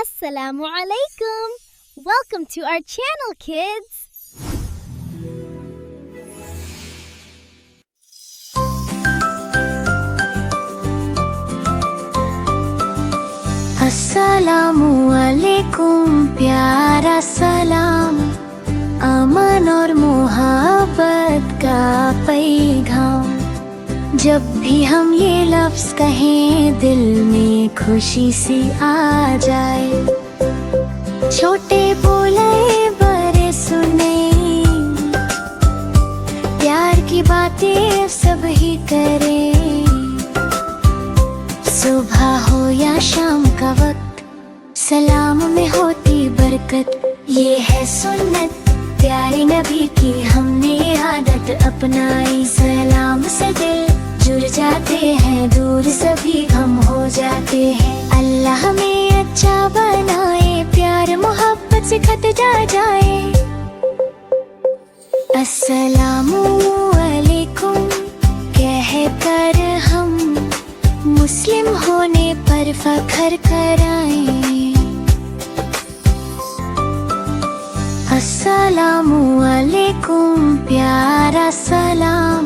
Assalamu alaikum. Welcome to our channel, kids. अस्सलामु अलैकुम प्यारा सलाम, अमन और मोहब्बत का पैगाम। जब भी हम ये लफ्ज़ कहें दिल में खुशी सी आ जाए। छोटे बोले बड़े सुने, प्यार की बातें सब ही करें। सुबह हो या शाम का वक्त, सलाम में होती बरकत। ये है सुन्नत प्यारे नबी की, हमने आदत अपनाई। सलाम से दिल जुड़ जाते हैं, दूर सभी गम हो जाते हैं। अल्लाह हमें अच्छा बनाए, प्यार मोहब्बत से खत जाए। अस्सलामु अलैकुम कह कर हम मुस्लिम होने पर फख्र कराएं। अस्सलामु अलैकुम प्यारा सलाम,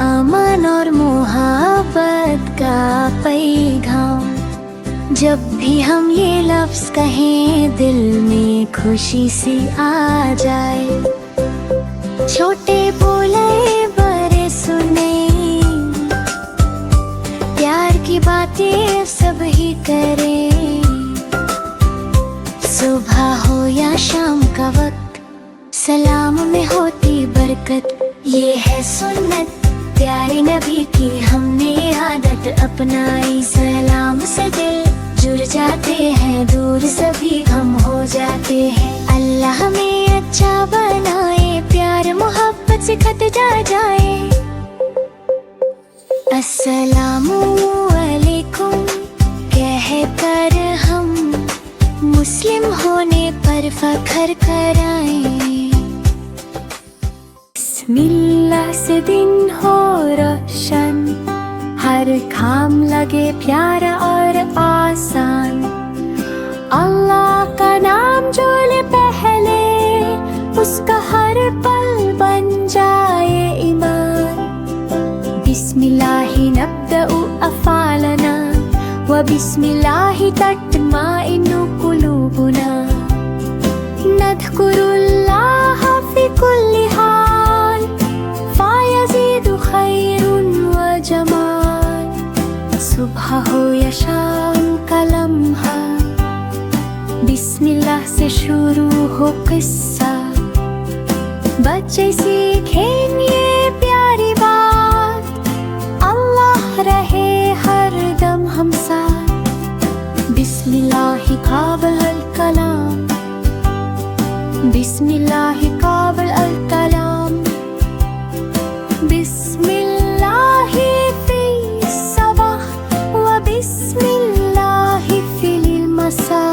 अमन और मोहब्बत का पैगाम। जब भी हम ये लफ्ज़ कहें दिल में खुशी सी आ जाए। छोटे बोले बड़े सुने, प्यार की बातें सब ही करें। सुबह हो या शाम का वक्त, सलाम में होती बरकत। ये है सुन्नत प्यारे नबी की, हमने आदत अपनाई। सलाम से दिल जुड़ जाते हैं, दूर सभी गम हो जाते हैं। अल्लाह हमें अच्छा बनाए, प्यार मोहब्बत से खत जाए। अस्सलामु अलैकुम कह कर हम मुस्लिम होने पर फख्र कराएं। बिस्मिल्लाह से दिन हो रोशन, हर काम लगे प्यारा और आसान। अल्लाह का नाम जो ले पहले, उसका हर पल बन जाए ईमान। बिस्मिल्लाहि नब्दउ अफ़ालना व बिस्मिल्लाहि तत्माइन्नु कुलूबुना। नज़्कुरुल्लाह फी कुल्ली हाल, फ़यज़ीदु खैरुन व जमाल। सुबह हो या शाम का लम्हा, बिस्मिल्लाह से शुरू हो किस्सा। बच्चे सीखें ये प्यारी बात, अल्लाह रहे हर दम हम साथ। बिस्मिल्लाहि क़ाबिल अल कलाम, बिस्मिल्लाहि क़ाबिल अल कलाम। बिस्मिल्लाहि फ़ी सबह व बिस्मिल्लाहि फ़िल मसा।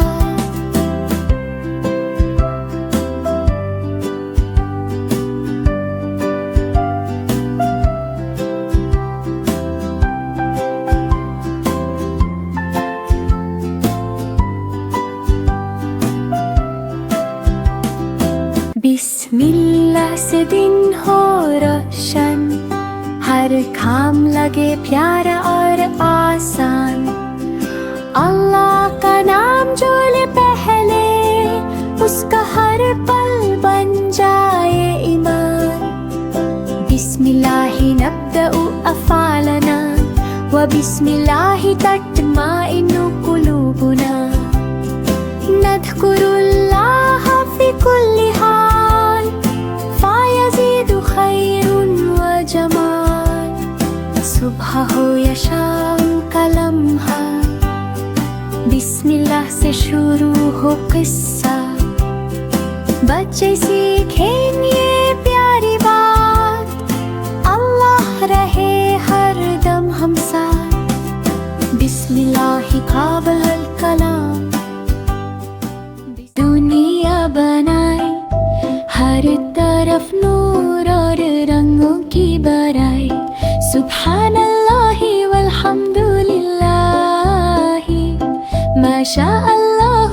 बिस्मिल्लाह से दिन हो रोशन, हर काम लगे प्यारा और आसान। अल्लाह का नाम जो ले पहले, उसका हर पल बन जाए ईमान। बिस्मिल्लाहि नब्दउ अफ़ालना व बिस्मिल्लाहि तत्माइन्नु कुलूबुना। नज़्कुरुल्लाह फी कुल्ली हाल, फ़यज़ीदु खैरुन व जमाल। सुबह हो या शाम का लम्हा, बिस्मिल्लाह से शुरू हो किस्सा। बच्चे सीखें ये प्यारी बात, अल्लाह रहे हर दम हम साथ। बिस्मिल्लाहि क़ाबिल अल कलाम। दुनिया बनाई हर तरफ नूर और रंगों की बराई। सुब्हानल्लाहि वल्हम्दुलिल्लाहि, माशा अल्लाह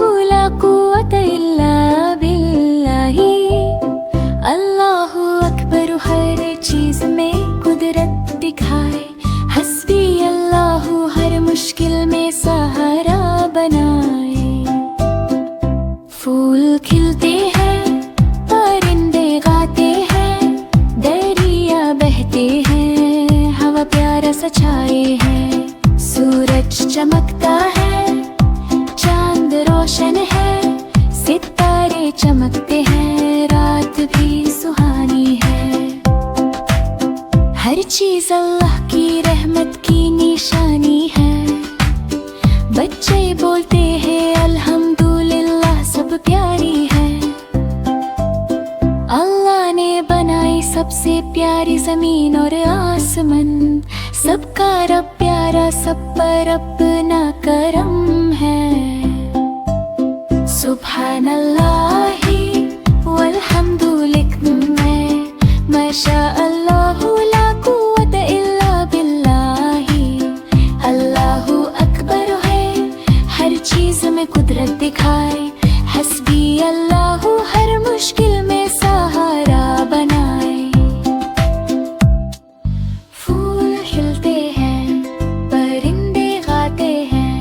रोशन है, सितारे चमकते हैं, रात भी सुहानी है। हर चीज अल्लाह की रहमत की निशानी है। बच्चे बोलते हैं अल्हम्दुलिल्लाह, सब प्यारी है। अल्लाह ने बनाई सबसे प्यारी जमीन और आसमान, सबका रब प्यारा, सब पर अपना करम है। सुभान अल्लाही वल्हम्दुलिल्लाह, माशा अल्लाह ला कुव्वत इल्ला बिल्लाही। अल्लाहु अकबर है, हर चीज में कुदरत दिखाए। हस्बी अल्लाहु, हर मुश्किल में सहारा बनाए। फूल खिलते हैं, परिंदे गाते हैं,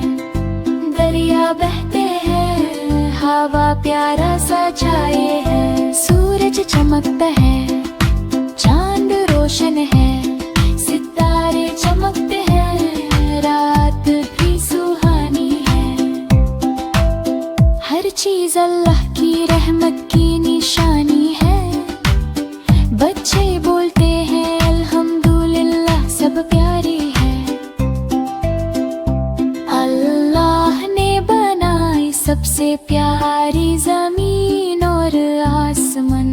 दरिया बहते हैं, हवा प्यारा सा छाए है। सूरज चमकता है, चांद रोशन है, सितारे चमकते हैं, रात भी सुहानी है। हर चीज अल्लाह की रहमत की निशानी है। बच्चे बोलते हैं अल्हम्दुलिल्लाह, सब प्यारी है। अल्लाह ने बनाई सबसे प्यारी जमीन और आसमान,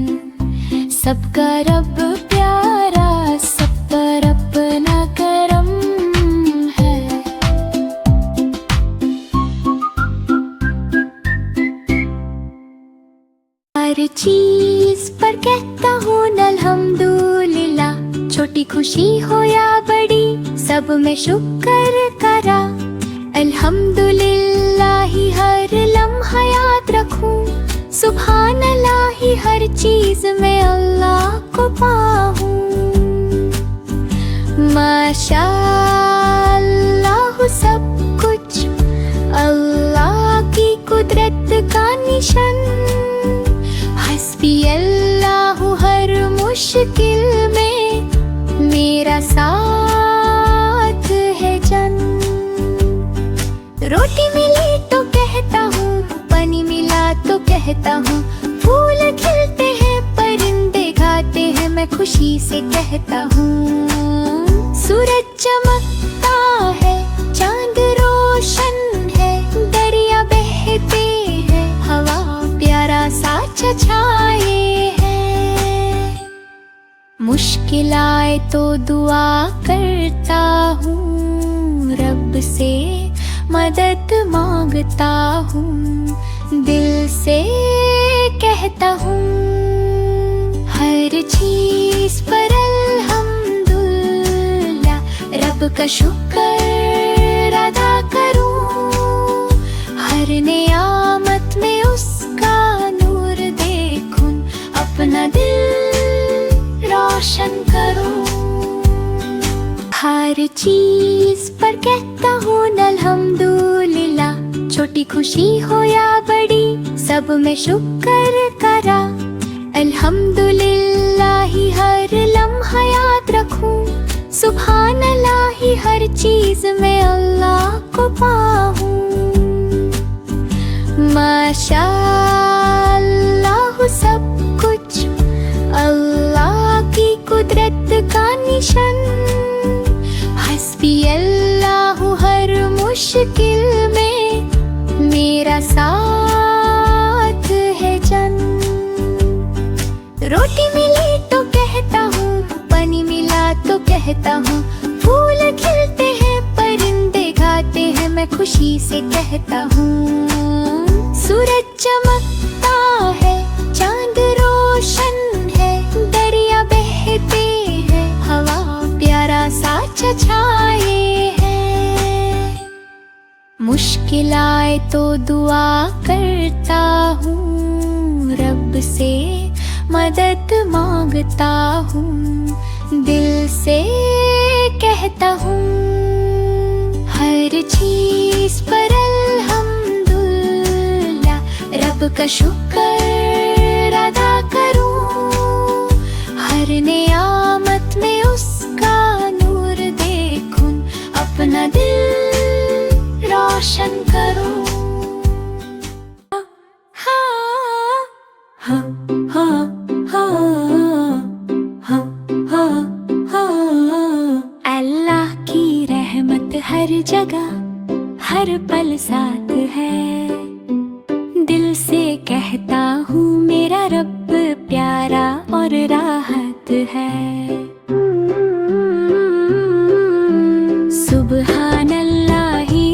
सबका रब प्यारा, सब पर अपना करम है। हर चीज पर कहता हूँ अल्हम्दुलिल्लाह, छोटी खुशी हो या बड़ी, सब में शुक्र करा। अल्हम्दुलिल्लाह ही हर लम्हा याद रखूं, सुभान अल्लाह ही हर चीज में अल्लाह को पाऊं। माशा अल्लाह सब कुछ अल्लाह की कुदरत का निशान। हस्बी अल्लाह हर मुश्किल में मेरा साथ है जन। रोटी मिली तो कहता हूँ, पानी मिला तो कहता हूँ, फूल खिलते हैं, परिंदे गाते हैं, मैं खुशी से कहता हूँ। सूरज चमकता है, चांद रोशन है, दरिया बहते हैं, हवा प्यारा सा छाए है। मुश्किल आए तो दुआ करता हूँ, रब से मदद मांगता हूँ, दिल से कहता हूँ। हर चीज पर अल्हम्दुलिल्लाह, रब का शुक्र अदा करूँ। हर नियामत में उसका नूर देखूं, अपना दिल रोशन करूँ। हर चीज पर कहता हूँ अल्हम्दुलिल्लाह, छोटी खुशी हो या बड़ी, सब में शुक्र करा। अल्हम्दुलिल्लाह ही हर लम्हा याद रखूं, सुभान अल्लाह ही हर चीज में अल्लाह को पाऊं। माशा अल्लाह सब कुछ अल्लाह की कुदरत का निशान। हस्बी अल्लाह हर मुश्किल में मेरा साथ है जन। रोटी मिली तो कहता हूँ, पानी मिला तो कहता हूँ, फूल खिलते हैं, परिंदे गाते हैं, मैं खुशी से कहता हूँ। सूरज चमकता है, चांद रोशन है, दरिया बहते हैं, हवा प्यारा सा छाए है। मुश्किल आए तो दुआ करता हूँ, रब से मदद मांगता हूँ, दिल से कहता हूँ। हर चीज पर अल्हम्दुलिल्लाह, रब का शुक्र अदा करूँ। हर नियामत में उसका नूर देखूं, अपना दिल रोशन करूँ। हाँ हाँ हाँ हाँ हाँ हाँ। अल्लाह की रहमत हर जगह हर पल साथ है। दिल से कहता हूँ मेरा रब प्यारा और राहत है। सुबहान अल्लाही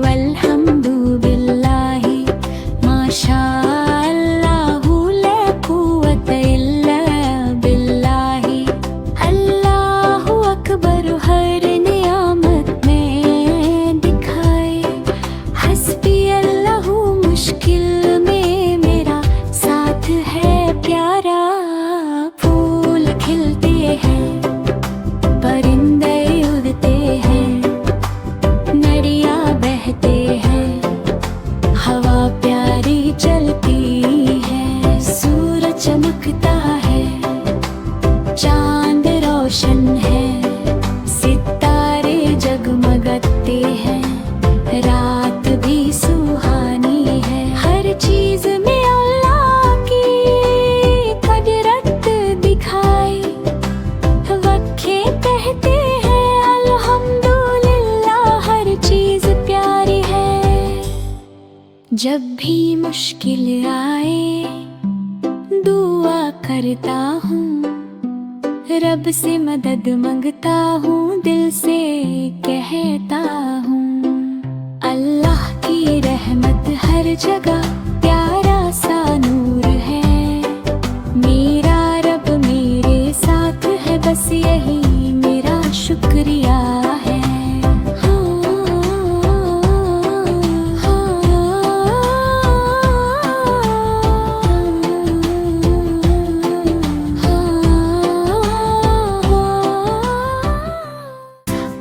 वल्हम्दु बिल्लाही माशा अल्लाहु ला कुव्वता इल्ला बिल्लाही। अल्लाहु अकबर हर नियामत में दिखाए। हस्बी अल्लाहु मुश्किल में मेरा साथ है प्यारा। फूल खिलते हैं परिंदे उड़ते हैं नदियाँ बहते हैं हवा प्यारी चलती है। सूरज चमकता है चांद रोशन है सितारे जगमगाते हैं रात भी सुहानी है। हर चीज में अल्लाह की कुदरत दिखाई। वक्खे कहते हैं अल्हम्दुलिल्लाह हर चीज प्यारी है। जब भी मुश्किल आए दुआ करता हूँ रब से मदद मांगता हूँ दिल से कहता हूँ। अल्लाह की रहमत हर जगह प्यारा सा नूर है। मेरा रब मेरे साथ है बस यही मेरा शुक्रिया है।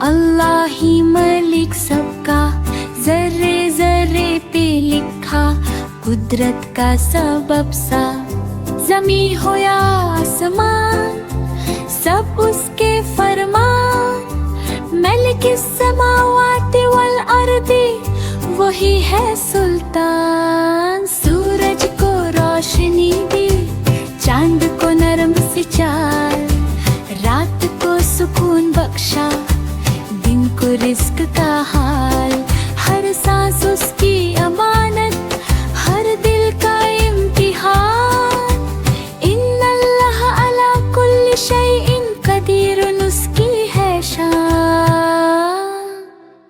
अल्लाह ही मालिक सबका जर्रे जर्रे पे लिखा। कुदरत का सबब सा जमी हो या आसमान सब उसके फरमान। मलिक समावाति वल अर्दी वही है सुल्तान। सूरज को रोशनी दी चांद को नरम सी चाल। रात को सुकून बख्शा दिन को रिस्क का हाल। हर सांस उसकी अमानत हर दिल का इम्तिहान। इन्नल्लाह अला कुल्ली शैइन कदीरुन उसकी है शान।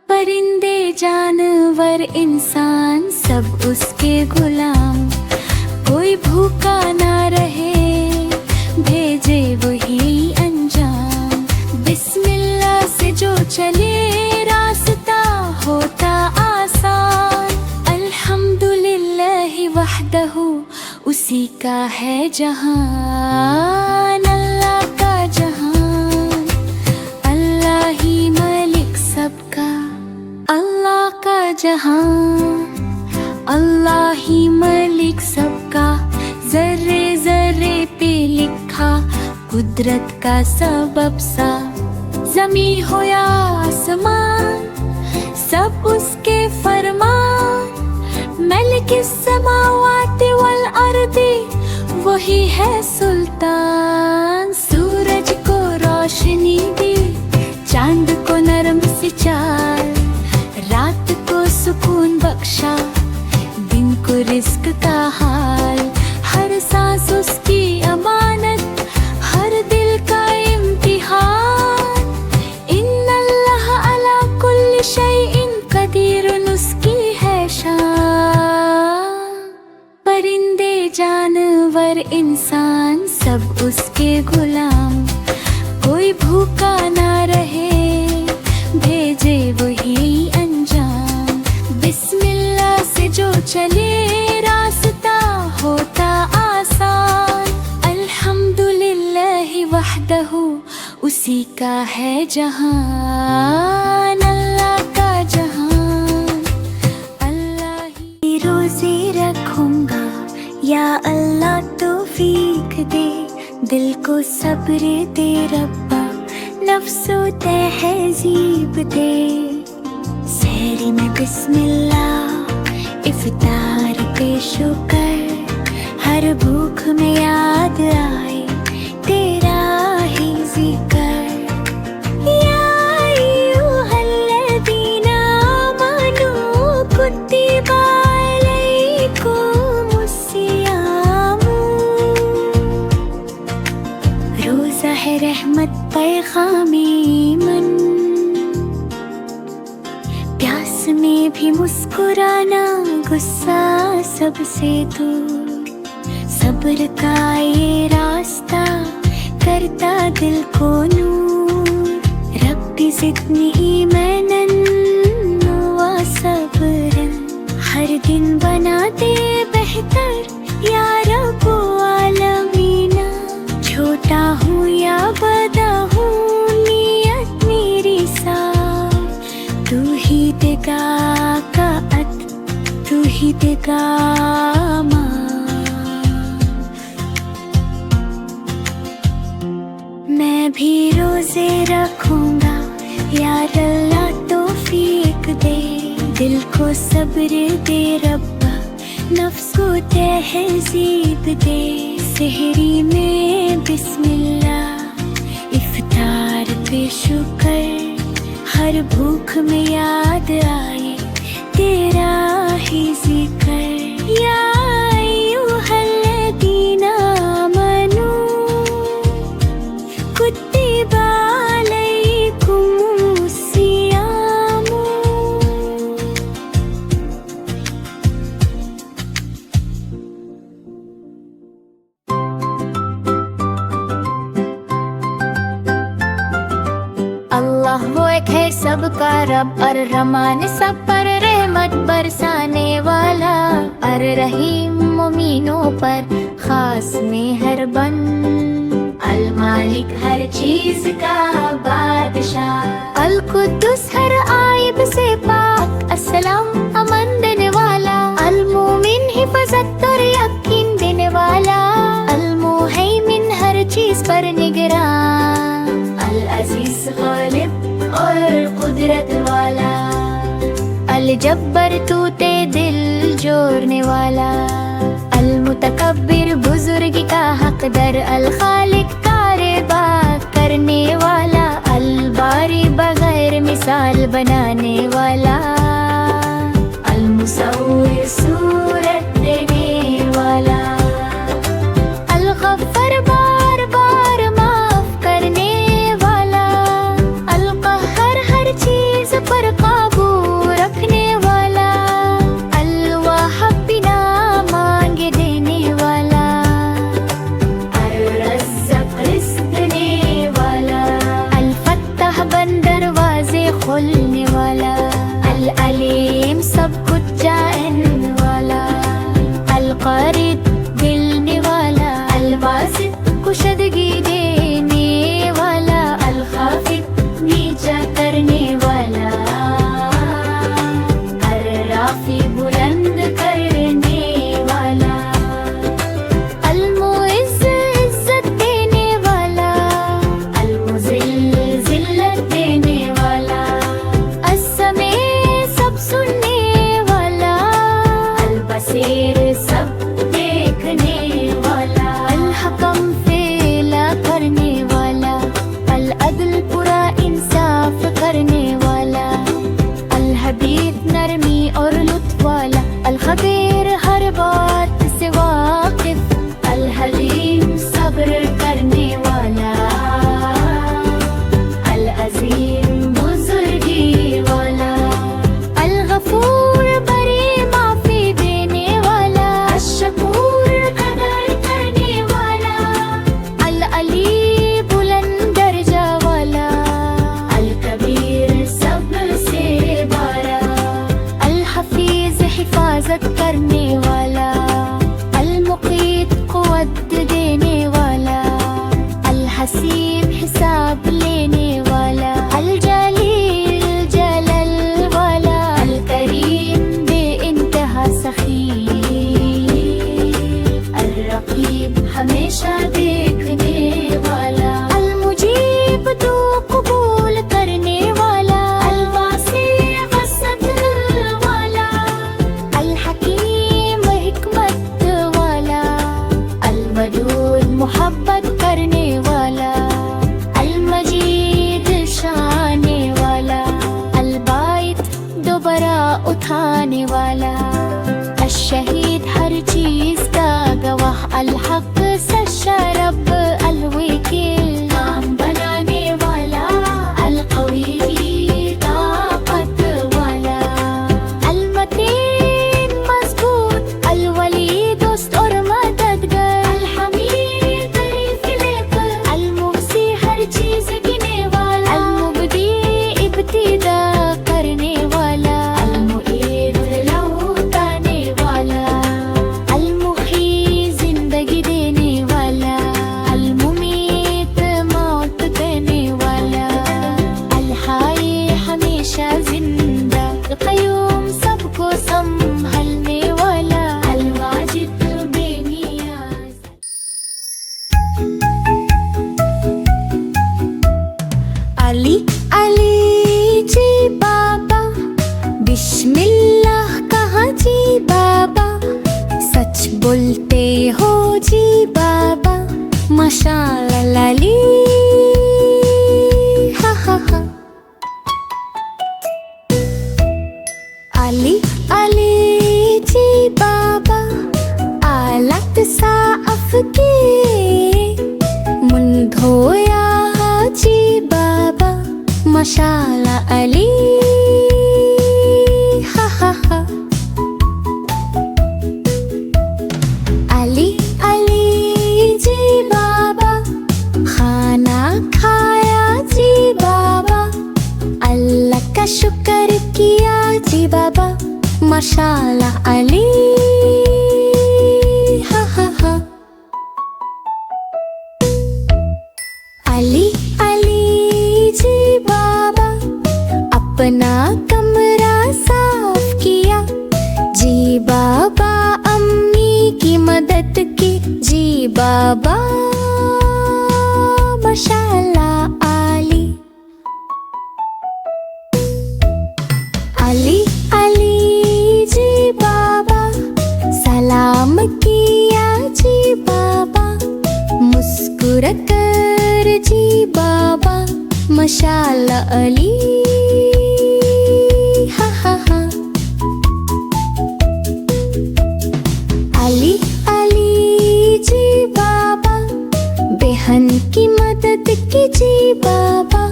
परिंदे जानवर इंसान सब उसके गुलाम। कोई भूखा ना रहे भेजे वही अंजाम। बिस्मिल्लाह से जो चले रास्ता होता आसान। अल्हम्दुलिल्लाह वहदहू उसी का है जहान। अल्लाह का जहान अल्लाह ही मालिक सबका। अल्लाह का जहान अल्लाह ही मालिक सबका। जर्रे जर्रे पे लिखा कुदरत का सबब सा। जमी हो या आसमान सब उसके फरमान। मलिक समावाति वल अर्दी वही है सुल्तान। सूरज को रोशनी दी चांद को नरम सी चाल। रात को सुकून बख्शा दिन को रिस्क का हाल। हर सांस उसकी अमानत हर दिल का इम्तिहान। इन्नल्लाह अला कुल्ली शैइन कदीरुन उसकी है शान। परिंदे जानवर इंसान सब उसके गुलाम। कोई भूखा ना रहे भेजे वही अंजाम। बिस्मिल्लाह से जो चले रास्ता होता आसान। अल्हम्दुलिल्लाह वहदहू उसी का है जहान। अल्लाह का जहान अल्लाह ही रोज़ी रखूंगा। या अल्लाह तौफीक दे दिल को सब्र दे रब्बा। नफ्सो तहज़ीब दे सहरी में बिस्मिल्लाह इफ्तार पे शुक्र। में याद आए तेरा ही जिक्र। या अय्युहल्लज़ीना आमनू कुतिबा अलैकुमुस्सियामु। रोज़ा है रहमत पैगामे मन, प्यास में भी मुस्कुराना, गुस्सा सबसे दूर। सब्र का ये रास्ता करता दिल को नूर। रब्बी ज़िदनी ईमानन व सब्रन। हर दिन बनाते बेहतर या रब्बो आलमीना। छोटा हूँ या बड़ा हूँ नियत मेरी साफ, तू ही देगा कात, तू ही देगा माफ। मैं भी रोजे रखूंगा यार अल्लाह तौफीक दे। दिल को सब्र दे रब्बा, नफ्स को तहज़ीब दे। सहरी में बिस्मिल्लाह, इफ्तार पे शुक्र। हर भूख में याद आए तेरा ही जिक्र। या अय्युहल्लज़ीना आमनू कुतिबा अलैकुमुस्सियामु। अल्लाह वो एक है सबका रब, और रहमान सब पर रहमत बरसाने वाला। और रहीम मोमिनों पर खास मेहरबान। अल मालिक हर चीज का बादशाह। अल कुद्दुस हर आयब से पाक, अस्सलाम अमन देने वाला। अल मोमिन हिफाजत और यकीन देने वाला। अल मुहैमिन हर चीज पर निगरान। अल अजीज गालिब और कुदरत वाला। अल जब्बर तूते दिल जोड़ने वाला। अल मुतकब्बिर बुजुर्ग का हकदर। अल खालिक कारेबा करने वाला। अल बारी बगैर मिसाल बनाने वाला। अल मुसव्विर सूरत देने वाला। अल गफ्फार बार बार माफ करने वाला। अल कहर हर चीज पर काबू रखने वाला। अल वाहब बिना मांगे देने वाला। अल रज़्ज़ाक़ रिज़्क़ देने वाला। अल फत्ताह बंद दरवाजे खोलने वाला। अल अलीम सब कुछ जानने वाला। अल क़रीब दिलने वाला। अल वासित कुशदगी देने वाला। अल खाफिद नीचा करने वाला। अल राफ़ी बुलंद करने वाला। अल मुइज़्ज़ इज़्ज़त देने वाला। अल मुज़िल्ल ज़िल्लत देने वाला। अस्समी सब सुनने वाला। अल बसीर सब देखने वाला। अल हकम फैसला करने वाला। अल अदल पूरा इंसाफ करने वाला। अल हबीब नरमी और लुत्फ वाला। अल खबीर हर बात से वाकिफ। अल हलीम सब्र करने वाला। अल अजीम बुजुर्गी वाला। अल गफूर बड़ी माफी देने वाला। अश-शकूर कदर करने वाला। अल अली बुलंद दर्जा वाला। अल कबीर सबसे बड़ा। अल हफीज हिफाजत करने वाला। अल मुकीत कुव्वत देने वाला। अल हसीब हिसाब लेने वाला। अल जलील जलल वाला। अल करीम बेइंतहा सखी। अल रकीब हमेशा देखने वाला। अल मुजीब तो कबूल करने वाला। अल वासी वसत वाला। अल हकीम मोहब्बत करने वाला, अल मजीद शाने वाला, अल बाइत दोबारा उठाने वाला, अशहीद हर चीज का गवाह, अल हक सच्चा रब, अल वकील काम बनाने वाला, अल कवी ताकत वाला, अल मतीन मजबूत, अल वली दोस्त और मददगार, अल हमीद तारीफ लेकर, अल मुहसी हर चीज गिने वाला, अल मुबदी इब्तिदा करने वाला, अल मुईद लौटाने वाला, अल मुही जिंदगी देने वाला, अल मुमीत मौत देने वाला, अल हाय हमेशा जिंदा, क़य्यूम सबको संभलने वाला, अल वाजिद बेनियाज़। अली अली जी बाबा, बिस्मिल्लाह कहा जी बाबा, सच बोलते हो जी बाबा, माशाअल्लाह अली हा हा हा। अली अली जी बाबा, आलत साफ किए, मुन धोया जी बाबा, माशाअल्लाह अली हा हा हा। अली अली जी बाबा, खाना खाया जी बाबा, अल्लाह का शुक्र किया जी बाबा, माशाअल्लाह अली हा हा हा। अली अली जी बाबा, अपना कमरा साफ किया जी बाबा, अम्मी की मदद की जी बाबा, माशाअल्लाह अली। अली अली जी बाबा, सलाम किया जी बाबा, मुस्कुरा कर जी बाबा, माशाअल्लाह अली हा हा हा। अली अली जी बाबा, बहन की मदद की जी बाबा,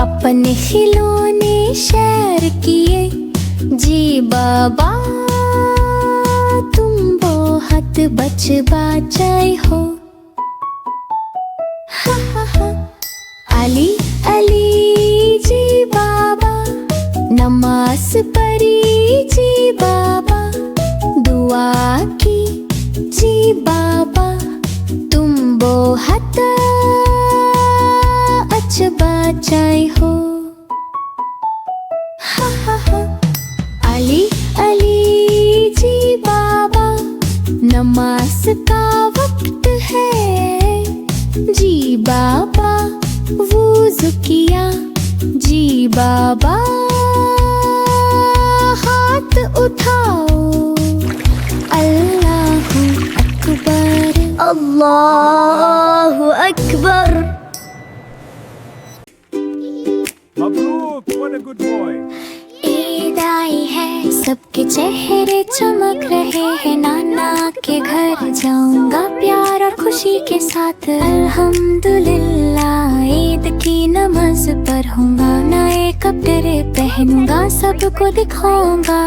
अपने खिलौने शेयर किए जी बाबा, तुम बहुत बच बचाए हो हा हा हा। अली अली जी बाबा, नमाज पढ़ी जी बाबा, दुआ की जी बाबा, तुम बहुत अच्छा बचाए हो हा हा हा। अली अली जी बाबा, नमाज का वक्त है जी बाबा, वुज़ू किया जी बाबा, हाथ उठाओ अल्लाहु अकबर, अल्लाहु Akbar. Mabruk, what a good boy. Eid आई है, सबके चेहरे चमक रहे हैं, नाना के घर जाऊंगा प्यार और खुशी के साथ, अल्हम्दुलिल्लाह ईद की नमाज पढ़ूंगा, नए कपड़े पहनूंगा, सबको दिखाऊंगा,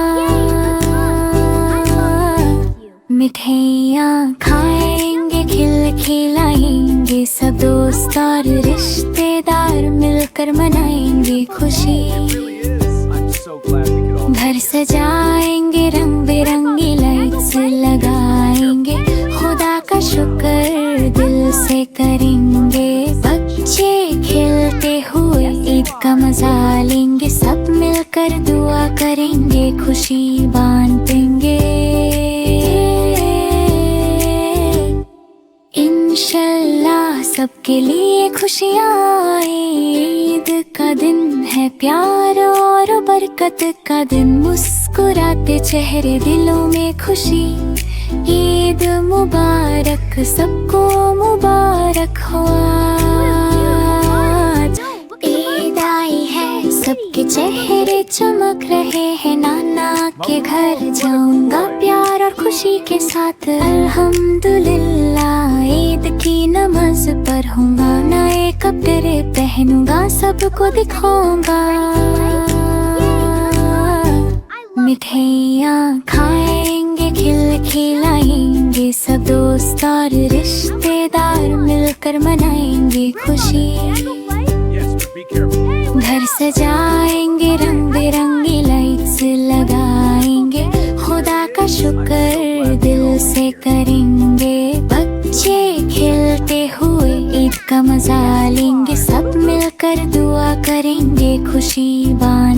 मिठाइयाँ खाएंगे, खिलाएंगे, सब दोस्त और रिश्तेदार मिलकर मनाएंगे खुशी, I'm so glad we could all घर सजाएंगे, रंग बिरंगी लाइट्स लगाएंगे, खुदा का शुक्र दिल से करेंगे, बच्चे खेलते हुए ईद का मजा लेंगे, सब मिलकर दुआ करेंगे, खुशी बांटेंगे, इंशाल्लाह सबके लिए खुशियाँ आए, ईद का दिन है प्यार और बरकत का दिन, मुस्कुराते चेहरे दिलों में खुशी, ईद मुबारक, सबको मुबारक हो आज। ईद आई है, सबके चेहरे चमक रहे हैं। नाना के घर जाऊंगा प्यार और खुशी के साथ। अल्हम्दुलिल्लाह, ईद की नमाज पढ़ूंगा, नए कपड़े पहनूंगा, सबको दिखाऊंगा। मिठाइयाँ खाएंगे, खिलाएंगे, सब दोस्त और रिश्तेदार मिलकर मनाएंगे खुशी। Yes, but be careful. घर सजाएंगे, रंग बिरंगी लाइट्स लगाएंगे, खुदा का शुक्र दिल से करेंगे। बच्चे खेलते हुए ईद का मजा लेंगे, सब मिलकर दुआ करेंगे, खुशी बांट